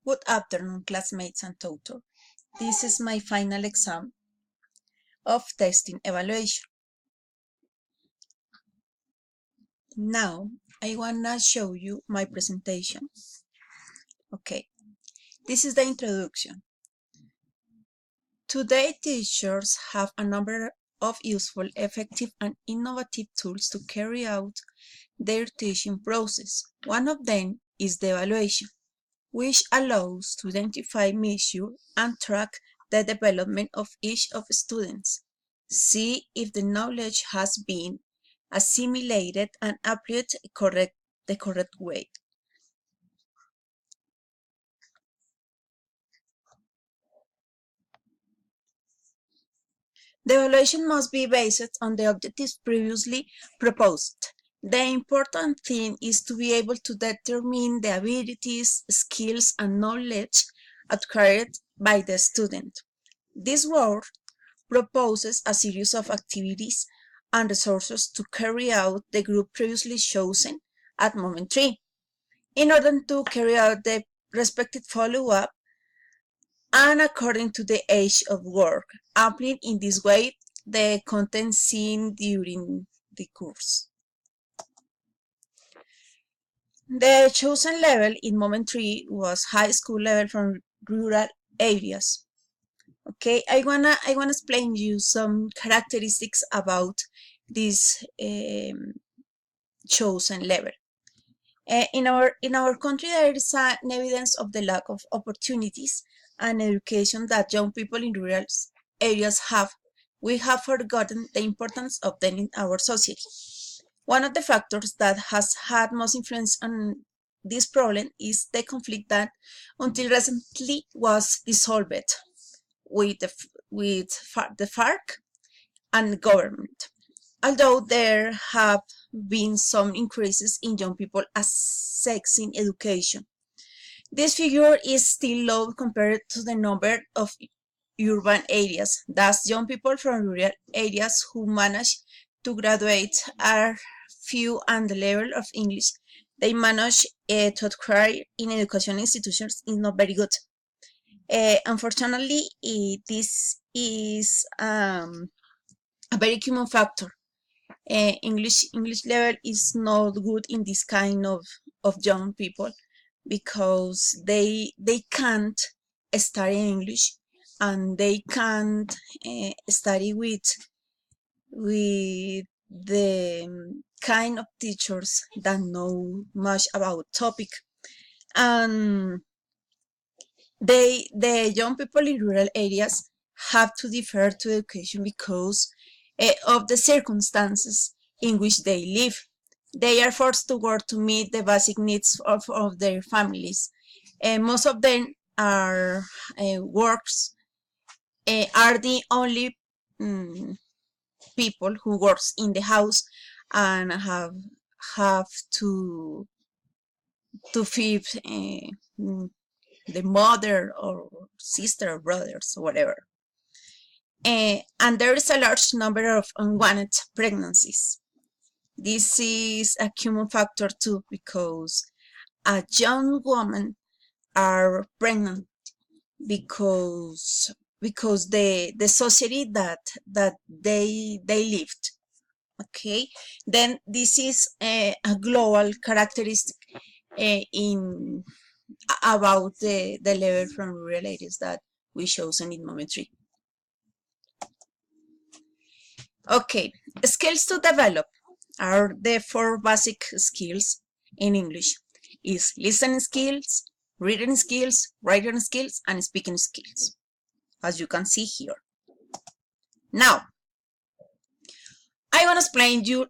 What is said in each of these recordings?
Good afternoon, classmates and tutor. This is my final exam of testing evaluation. Now, I wanna show you my presentation. Okay, this is the introduction. Today, teachers have a number of useful, effective, and innovative tools to carry out their teaching process. One of them is the evaluation, which allows to identify, measure, and track the development of each of students. See if the knowledge has been assimilated and applied the correct way. The evaluation must be based on the objectives previously proposed. The important thing is to be able to determine the abilities, skills, and knowledge acquired by the student. This work proposes a series of activities and resources to carry out the group previously chosen at moment 3 in order to carry out the respective follow-up and according to the age of work, applying in this way the content seen during the course. The chosen level in moment 3 was high school level from rural areas. Okay, I wanna explain you some characteristics about this chosen level. In our country, there is an evidence of the lack of opportunities and education that young people in rural areas have. We have forgotten the importance of them in our society. One of the factors that has had most influence on this problem is the conflict that until recently was dissolved with the FARC and government. Although there have been some increases in young people accessing education, this figure is still low compared to the number of urban areas. Thus, young people from rural areas who manage to graduate are few, and the level of English they manage to acquire in education institutions is not very good. Unfortunately, this is a very common factor. English level is not good in this kind of young people because they can't study English and they can't study with the kind of teachers that know much about topic, and the young people in rural areas have to defer to education because of the circumstances in which they live. They are forced to work to meet the basic needs of their families. Most of them are are the only people who works in the house and have to feed the mother or sister or brothers or whatever. And there is a large number of unwanted pregnancies. This is a common factor too, because a young woman are pregnant because the society that they lived. Okay, then this is a global characteristic in about the level from rural areas that we chosen in moment 3. Okay, skills to develop are the 4 basic skills in English. Is listening skills, reading skills, writing skills, and speaking skills, as you can see here. Now, I want to explain you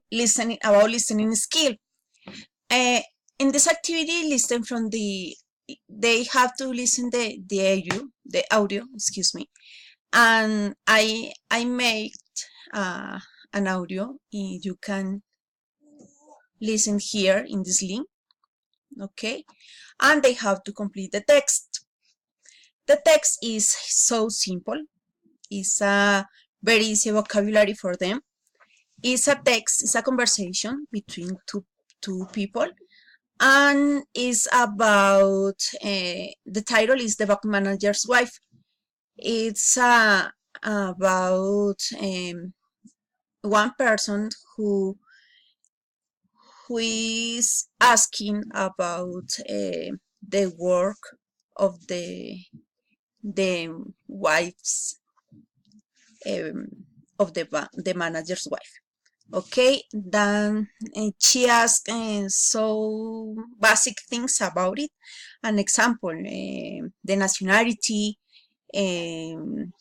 about listening skill. In this activity, listen from they have to listen the audio, excuse me, and I made an audio. You can listen here in this link, okay, and they have to complete the text. The text is so simple. It's a very easy vocabulary for them. It's a text, it's a conversation between two people, and is about, the title is The Bank Manager's Wife. It's about one person who is asking about the work of the wives, um, of the manager's wife. Okay, then she asked so basic things about it. An example, the nationality, um,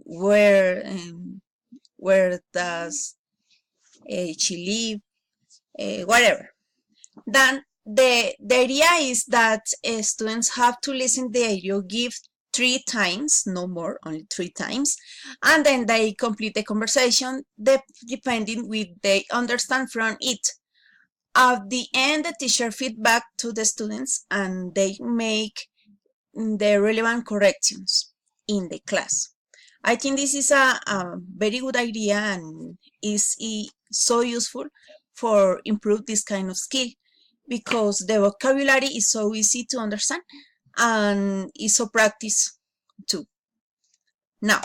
where um, where does she live, whatever. Then the idea is that students have to listen the audio give 3 times, no more, only 3 times, and then they complete the conversation depending what they understand from it. At the end, the teacher feedback to the students and they make the relevant corrections in the class. I think this is a very good idea and is so useful for improve this kind of skill, because the vocabulary is so easy to understand and is so practice too. Now,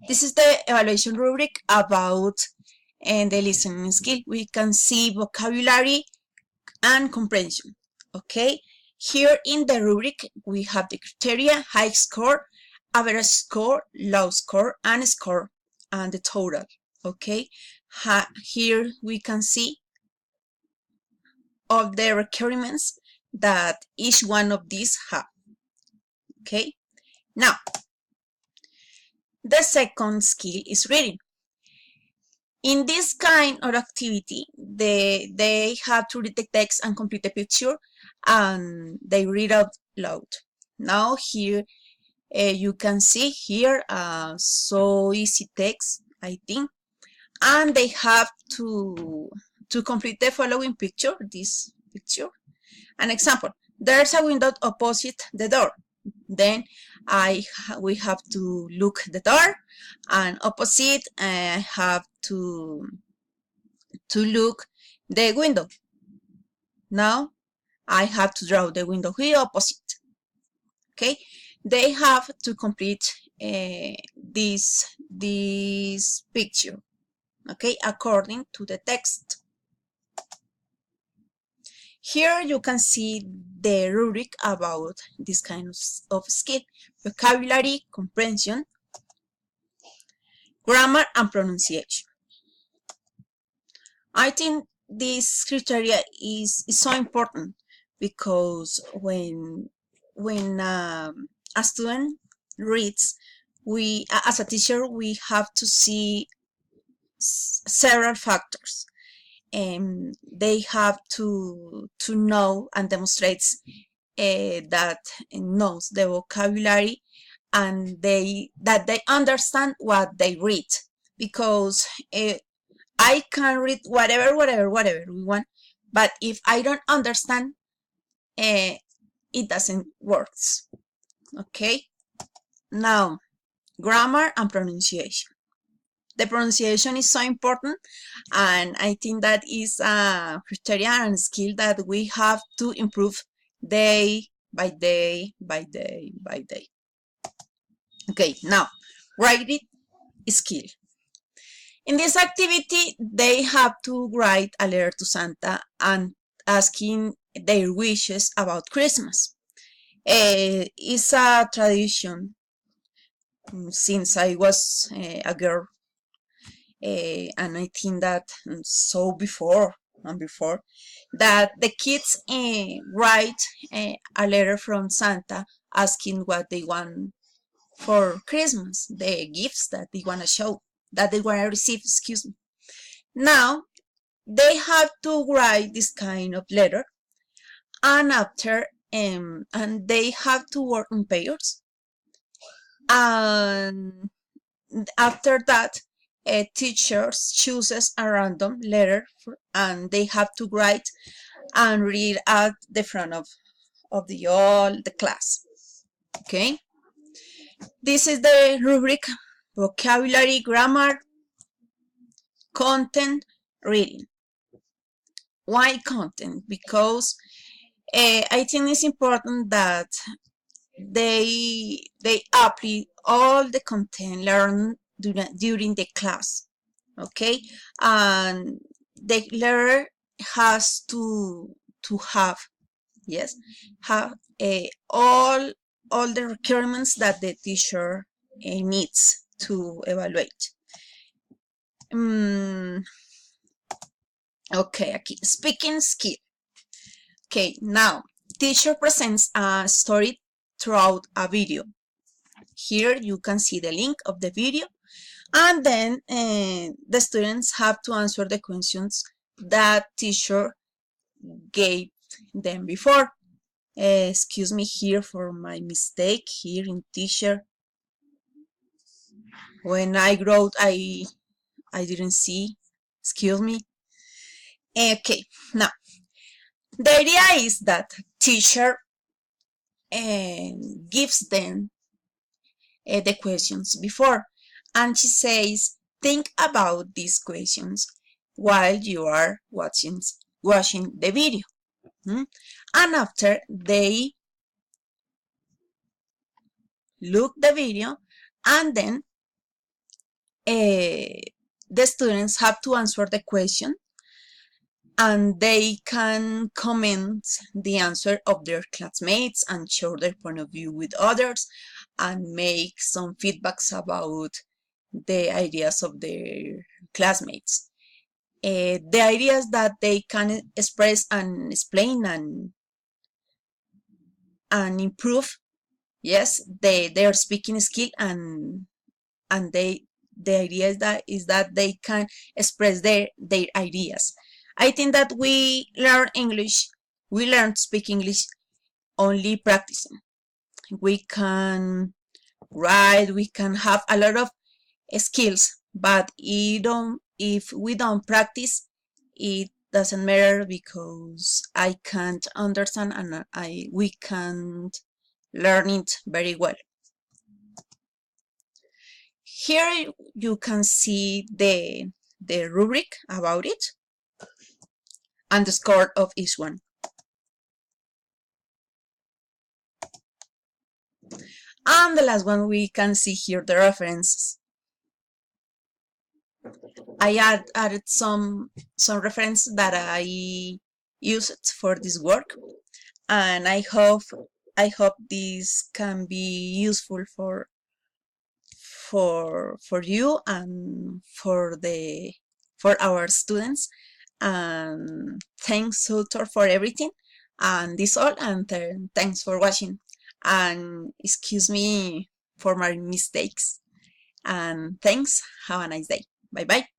this is the evaluation rubric about the listening skill. We can see vocabulary and comprehension. Okay, here in the rubric we have the criteria: high score, average score, low score, and score, and the total. Okay, here we can see all the requirements that each one of these have. Okay, now the second skill is reading. In this kind of activity, they have to read the text and complete the picture, and they read out loud. Now here you can see here so easy text, I think, and they have to complete the following picture. This picture, an example: there's a window opposite the door. Then we have to look the door, and opposite I have to look the window. Now I have to draw the window here opposite. Okay, they have to complete this picture, okay, according to the text. Here you can see the rubric about this kind of skill: vocabulary, comprehension, grammar, and pronunciation. I think this criteria is so important, because when a student reads, we as a teacher we have to see several factors, and they have to know and demonstrates that knows the vocabulary, and that they understand what they read, because I can read whatever we want, but if I don't understand, it doesn't work. Okay, now grammar and pronunciation. The pronunciation is so important, and I think that is a criteria and skill that we have to improve day by day by day by day. Okay, now writing skill. In this activity, they have to write a letter to Santa and asking their wishes about Christmas. It's a tradition since I was a girl, and I think that so before that the kids write a letter from Santa asking what they want for Christmas, the gifts that they want to show, that they want to receive, excuse me. Now they have to write this kind of letter, and after and they have to work in pairs, and after that a teacher chooses a random letter and they have to write and read at the front of all the class. Okay, this is the rubric: vocabulary, grammar, content, reading. why content? Because I think it's important that they apply all the content learned during the class, okay, and the learner has to have, yes, have all the requirements that the teacher needs to evaluate. Okay, aquí, speaking skill. Okay, now teacher presents a story throughout a video. Here you can see the link of the video, and then the students have to answer the questions that teacher gave them before. Excuse me here for my mistake here in teacher. When I wrote, I didn't see. Excuse me. Okay, now the idea is that teacher gives them the questions before, and she says, think about these questions while you are watching the video. And after they look the video, and then the students have to answer the question, and they can comment the answer of their classmates and share their point of view with others and make some feedbacks about the ideas of their classmates. The ideas that they can express and explain and improve, yes, their speaking skill, and the idea is that they can express their ideas. I think that we learn to speak English only practicing. We can write, we can have a lot of skills, but if we don't practice, it doesn't matter, because I can't understand and we can't learn it very well. Here you can see the rubric about it and the score of each one. And the last one, we can see here the references. I added some reference that I used for this work, and I hope this can be useful for you and for our students. And thanks, tutor, for everything. And this all, and thanks for watching, and excuse me for my mistakes, and thanks. Have a nice day. Bye bye.